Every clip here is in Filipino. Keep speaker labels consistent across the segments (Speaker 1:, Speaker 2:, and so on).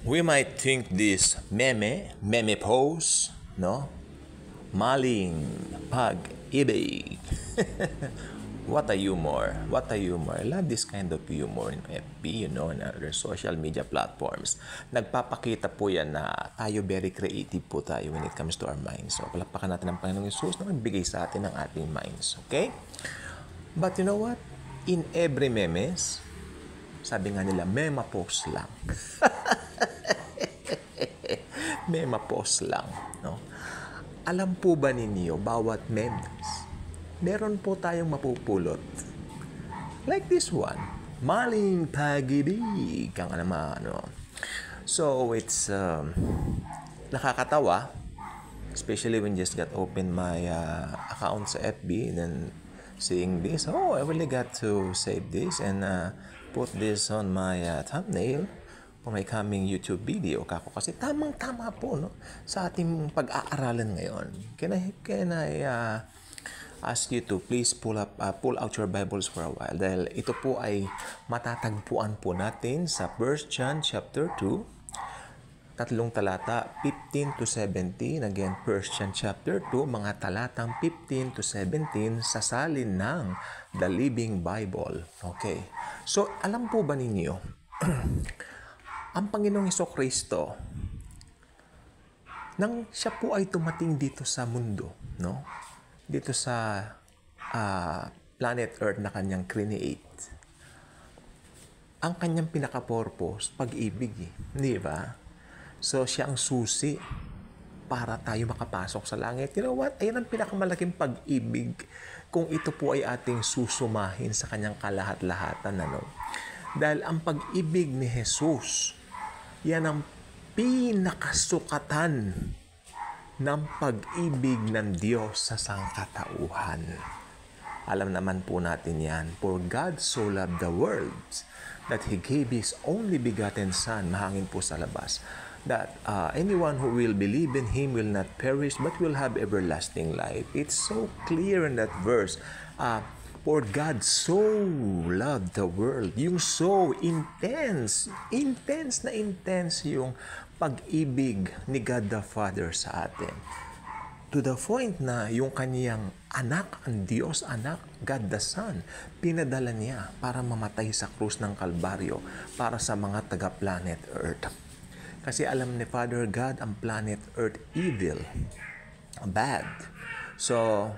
Speaker 1: We might think this meme pose, no? Maling pag-ibig. What a humor. What a humor. I love this kind of humor in FB, and other social media platforms. Nagpapakita po yan na tayo very creative po tayo when it comes to our minds. So, palakpakan natin ang Panginoong Yesus na nagbigay sa atin ng ating minds. Okay? But you know what? In every memes, sabi nga nila, mema post lang. Mema post lang. No? Alam po ba ninyo, bawat memes, meron po tayong mapupulot. Like this one. Maling pag-ibig. So, it's nakakatawa. Especially when just got open my account sa FB and then seeing this. Oh, I really got to save this and put this on my thumbnail for my coming YouTube video. Kasi tamang-tama po, no? Sa ating pag-aaralan ngayon. Can I ask you to please pull out your Bibles for a while dahil ito po ay matatagpuan po natin sa 1 John chapter 2, tatlong talata 15 to 17. Again, 1 John chapter 2, mga talatang 15 to 17 sa salin ng The Living Bible. Okay. So, alam po ba ninyo ang Panginoong Hesukristo nang siya po ay tumating dito sa mundo, no? Dito sa planet Earth na kanyang create. Ang kanyang pinaka-purpose, pag-ibig. Di ba? So, siya ang susi para tayo makapasok sa langit. You know what? Ayan ang pinakamalaking pag-ibig kung ito po ay ating susumahin sa kanyang kalahat-lahatan. Ano? Dahil ang pag-ibig ni Jesus, yan ang pinakasukatan ng pag-ibig ng Diyos sa sangkatauhan. Alam naman po natin yan. For God so loved the world that He gave His only begotten Son, mahangin po sa labas, that anyone who will believe in Him will not perish but will have everlasting life. It's so clear in that verse. For God so loved the world. Yung so intense na intense yung pag-ibig ni God the Father sa atin. To the point na yung kaniyang anak, ang Diyos anak, God the Son, pinadala niya para mamatay sa krus ng Kalbaryo para sa mga taga-planet Earth. Kasi alam ni Father God, ang planet Earth evil, bad. So,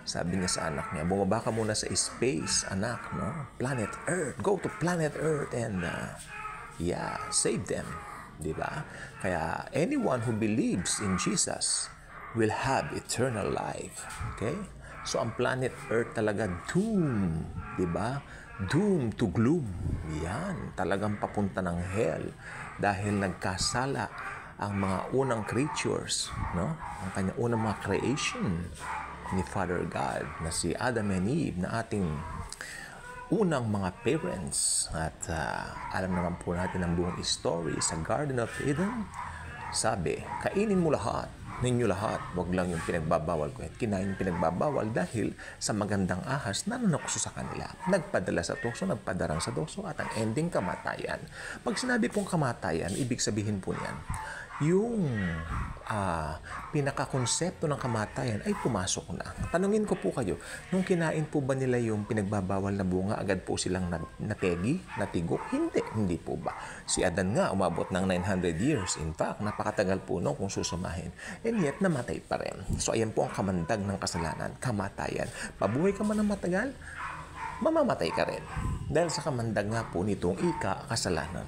Speaker 1: sabi niya sa anak niya, bumaba ka muna sa space, anak, no? Planet Earth. Go to planet Earth and, save them. Diba? Kaya, anyone who believes in Jesus will have eternal life. Okay? So, ang planet Earth talaga doom. Diba? Doom to gloom. Yan. Talagang papunta ng hell. Dahil nagkasala ang mga unang creatures, no? Ang kanyang unang mga creation ni Father God na si Adam and Eve na ating unang mga parents. At alam naman po natin ang buong story sa Garden of Eden. Sabi, kainin mo lahat, ninyo lahat, wag lang yung pinagbabawal ko. At kinain yung pinagbabawal dahil sa magandang ahas na nanukso sa kanila. Nagpadala sa tukso, nagpadarang sa tukso at ang ending kamatayan. Pag sinabi pong kamatayan, ibig sabihin po niyan, yung pinakakonsepto ng kamatayan ay pumasok na. Tanungin ko po kayo, nung kinain po ba nila yung pinagbabawal na bunga, agad po silang nategi, natigok? Hindi po ba? Si Adan nga, umabot ng 900 years. In fact, napakatagal po no kung susumahin. And yet, namatay pa rin. So, ayan po ang kamandag ng kasalanan, kamatayan. Pabuhay ka man ng matagal, mamamatay ka rin. Dahil sa kamandag nga po nitong kasalanan.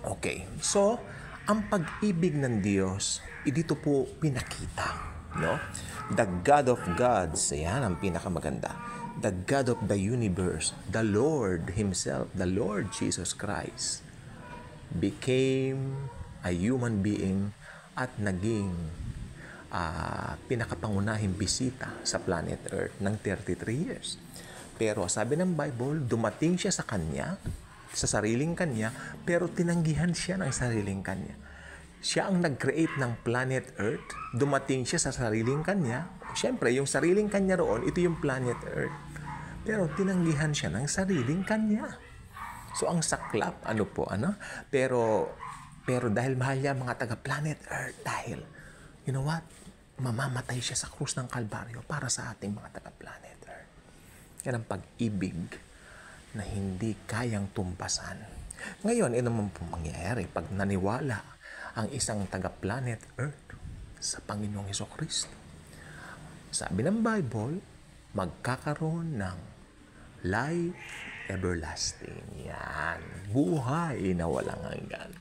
Speaker 1: Okay, so, ang pag-ibig ng Diyos, dito po pinakita, no? The God of gods, yan ang pinakamaganda. The God of the universe, the Lord Himself, the Lord Jesus Christ, became a human being at naging pinakapangunahing bisita sa planet Earth ng 33 years. Pero sabi ng Bible, dumating siya sa kanya, sa sariling kanya, pero tinanggihan siya ng sariling kanya. Siya ang nag-create ng planet Earth, dumating siya sa sariling kanya. Siyempre, yung sariling kanya roon, ito yung planet Earth. Pero tinanggihan siya ng sariling kanya. So, ang saklap, Pero Pero dahil mahal niya mga taga-planet Earth, dahil, you know what? Mamamatay siya sa krus ng Kalbaryo para sa ating mga taga-planet Earth. Yan ang pag-ibig na hindi kayang tumpasan. Ngayon, ano naman po mangyayari pag naniwala ang isang taga-planet Earth sa Panginoong Hesukristo? Sabi ng Bible, magkakaroon ng life everlasting. Yan. Buhay na walang hanggan.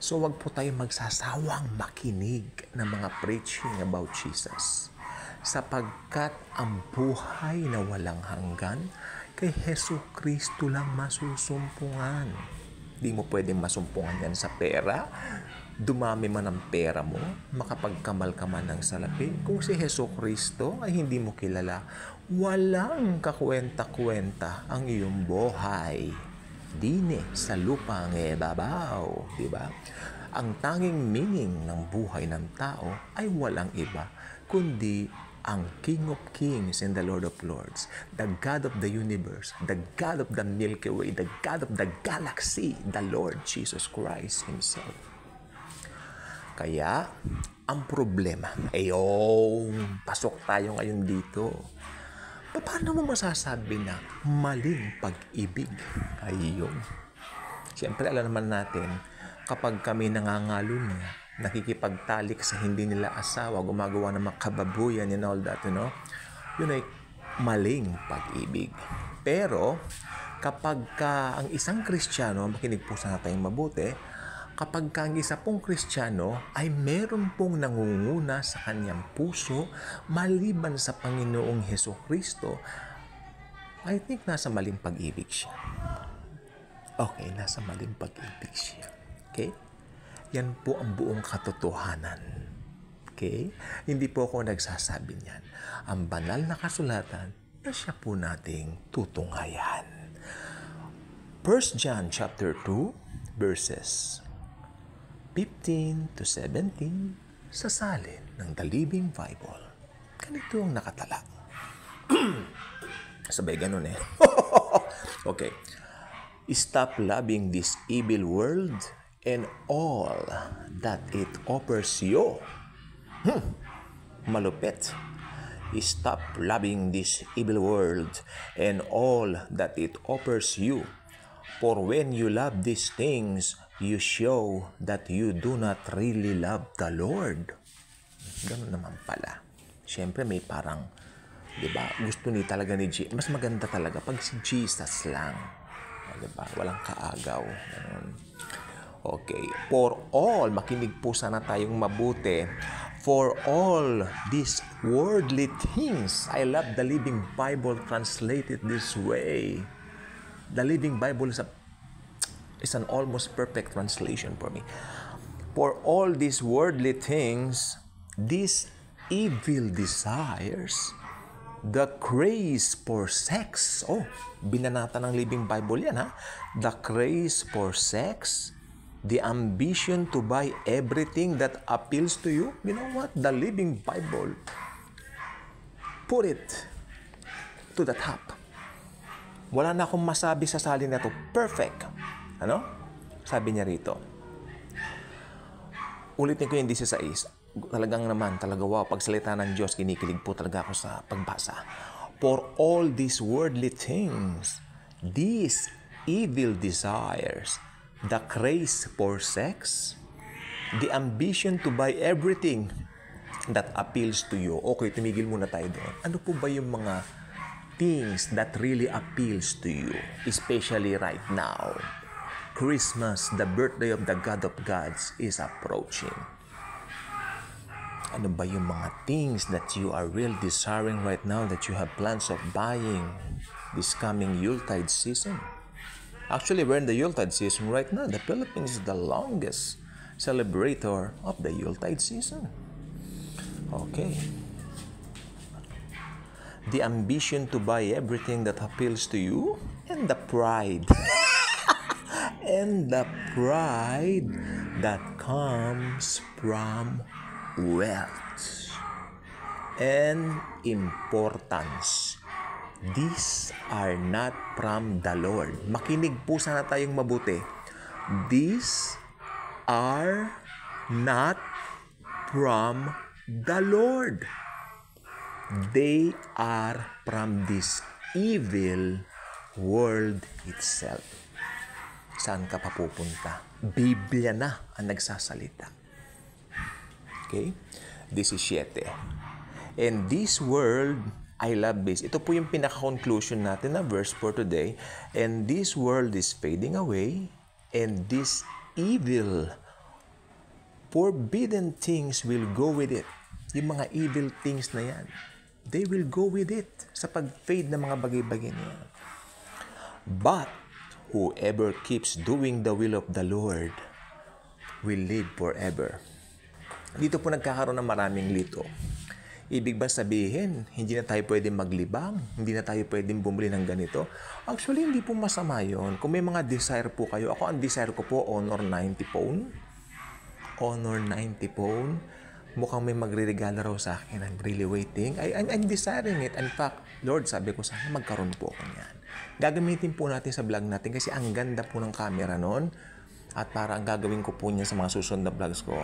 Speaker 1: So, wag po tayo magsasawang makinig ng mga preaching about Jesus. Sapagkat ang buhay na walang hanggan, kay Hesukristo lang masusumpungan. Di mo pwedeng masumpungan yan sa pera. Dumami man ang pera mo, makapagkamal ka man ng salapi. Kung si Hesukristo ay hindi mo kilala, walang kakwenta-kwenta ang iyong buhay. Dine sa lupa ng ibabaw, di ba? Ang tanging meaning ng buhay ng tao ay walang iba, kundi ang King of Kings and the Lord of Lords, the God of the universe, the God of the Milky Way, the God of the galaxy, the Lord Jesus Christ Himself. Kaya, ang problema, pasok tayo ngayon dito. Paano mo masasabi na maling pag-ibig? Ayun. Siyempre, alam naman natin, kapag kami nangangalo na, nakikipagtalik sa hindi nila asawa, gumagawa ng mga kababuyan and all that, yun ay maling pag-ibig. Pero, kapag ang isang Kristiyano, makinig po sana tayong mabuti, kapag ang isa pong Kristiyano ay meron pong nangunguna sa kanyang puso maliban sa Panginoong Hesukristo, I think nasa maling pag-ibig siya. Okay, nasa maling pag-ibig siya. Okay? Yan po ang buong katotohanan. Okay? Hindi po ako nagsasabi niyan. Ang banal na kasulatan na siya po nating tutunghayan. 1 John chapter 2 verses 15 to 17 sa salin ng The Living Bible. Ganito ang nakatala. Sabay ganun eh. Okay. Stop loving this evil world and all that it offers you. Malupit. Stop loving this evil world and all that it offers you. For when you love these things, you show that you do not really love the Lord. Ganun naman pala. Siyempre may parang, di ba, gusto ni talaga ni Jesus. Mas maganda talaga pag si Jesus lang. Di ba? Walang kaagaw. Ganun. Okay. For all, makinig po sana tayong mabuti. For all these worldly things, I love the Living Bible translated this way. The Living Bible is an almost perfect translation for me. For all these worldly things, these evil desires, the craze for sex. Binanata ng Living Bible yan, ha? The craze for sex, the ambition to buy everything that appeals to you. You know what? The Living Bible put it to the top. Wala na akong masabi sa salin na to. Perfect. Ano? Sabi niya rito. Ulitin ko yung 16. Talagang naman, wow, pagsalita ng Diyos, kinikilig po talaga ako sa pagbasa. For all these worldly things, these evil desires, the craze for sex, the ambition to buy everything that appeals to you. Okay, tumigil muna tayo doon. Ano po ba yung mga things that really appeals to you, especially right now? Christmas, the birthday of the God of Gods, is approaching. Ano ba yung mga things that you are really desiring right now that you have plans of buying this coming Yuletide season? Actually, we're in the Yuletide season right now. The Philippines is the longest celebrator of the Yuletide season. Okay. The ambition to buy everything that appeals to you, and the pride. And the pride that comes from wealth and importance. These are not from the Lord. Makinig po sana tayong mabuti. These are not from the Lord. They are from this evil world itself. Saan ka papupunta? Biblia na ang nagsasalita. Okay? 17. And this world, I love this. Ito po yung pinaka-conclusion natin na verse for today. And this world is fading away, and this evil, forbidden things will go with it. Yung mga evil things na yan, they will go with it sa pag-fade ng mga bagay-bagay niya. But whoever keeps doing the will of the Lord will live forever. Dito po nagkakaroon ng maraming lito. Ibig ba sabihin, hindi na tayo pwedeng maglibang? Hindi na tayo pwedeng bumili ng ganito? Actually, hindi po masama yun. Kung may mga desire po kayo, ako ang desire ko po, Honor 90 phone. Honor 90 phone. Mukhang may magre-regalo raw sa akin. I'm really waiting. I'm desiring it. In fact, Lord, sabi ko sana magkaroon po ako niyan. Gagamitin po natin sa vlog natin kasi ang ganda po ng camera noon. At para ang gagawin ko po niya sa mga susunod na vlogs ko,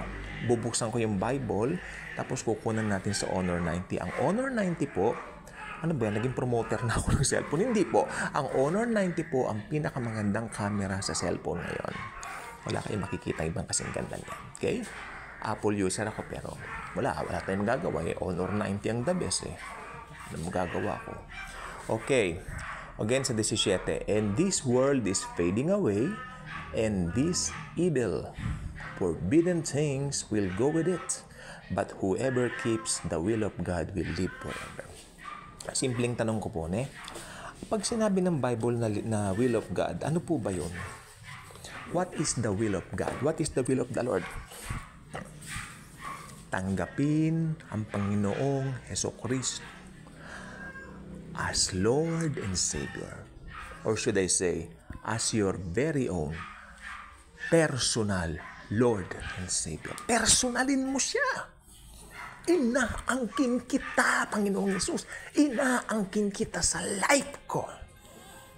Speaker 1: bubuksan ko yung Bible, tapos kukunan natin sa Honor 90. Ang Honor 90 po, ano ba yan? Naging promoter na ako ng cellphone. Hindi po. Ang Honor 90 po, ang pinakamagandang camera sa cellphone ngayon. Wala kayong makikita ibang kasing ganda niya. Okay? Apple user ako pero wala tayong magagawa. Honor 90 ang the best eh. Ano magagawa ko? Okay. Again sa 17. And this world is fading away, and these evil, forbidden things will go with it. But whoever keeps the will of God will live forever. Simpleng tanong ko po, pag sinabi ng Bible na will of God, ano po ba yun? What is the will of God? What is the will of the Lord? Tanggapin ang Panginoong Hesukristo as Lord and Savior. Or should I say, as your very own personal Lord and Savior. Personalin mo siya. Inaangkin kita, Panginoong Yesus. Inaangkin kita sa life ko.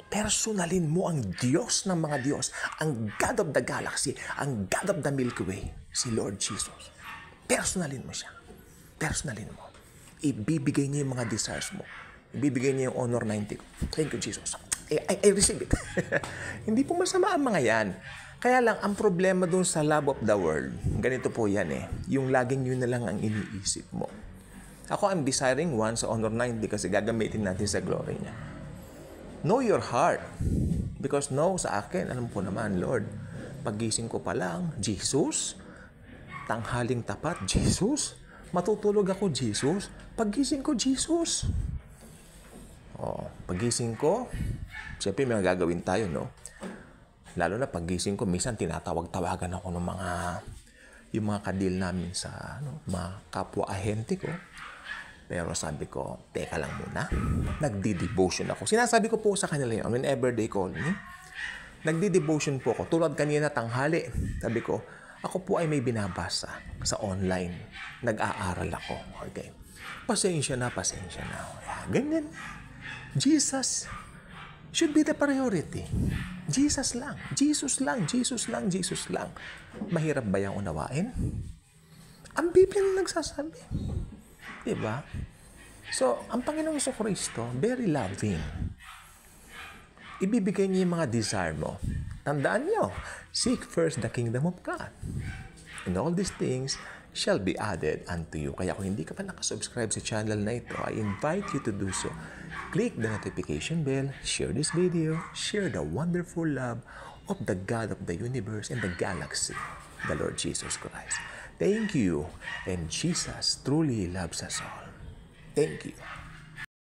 Speaker 1: Personalin mo ang Diyos ng mga Diyos, ang God of the galaxy, ang God of the Milky Way, si Lord Jesus. Personalin mo siya. Personalin mo. Ibibigay niya yung mga desires mo. Ibibigay niya yung Honor 90. Thank you, Jesus. I receive it. Hindi po masama ang mga yan. Kaya lang, ang problema dun sa love of the world, ganito po yan yung laging yun na lang ang iniisip mo. Ako, I'm desiring one sa Honor 90 kasi gagamitin natin sa glory niya. Know your heart. Because sa akin, alam ko naman, Lord, pagising ko pa lang, Jesus, tanghaling tapat, Jesus, matutulog ako, Jesus, pagising ko, Jesus. Pagising ko, siyempre may gagawin tayo, Lalo na pagising ko, minsan tinatawag-tawagan ako ng yung mga kadil namin sa mga kapwa-ahente ko. Pero sabi ko, teka lang muna, nagdi-devotion ako. Sinasabi ko po sa kanila yun, whenever they call me, nagdi-devotion po ako. Tulad kanina tanghali, sabi ko, ako po ay may binabasa sa online. Nag-aaral ako. Okay. Pasensya na. Ganyan. Jesus should be the priority. Jesus lang. Mahirap ba yung unawain? Ang Biblia na nagsasabi. Diba? So, ang Panginoong Jesucristo, very loving. Ibibigay niya yung mga desire mo. Tandaan niyo, seek first the kingdom of God. And all these things shall be added unto you. Kaya kung hindi ka pa nakasubscribe sa channel na ito, I invite you to do so. Click the notification bell, share this video, share the wonderful love of the God of the universe and the galaxy, the Lord Jesus Christ. Thank you, and Jesus truly loves us all. Thank you.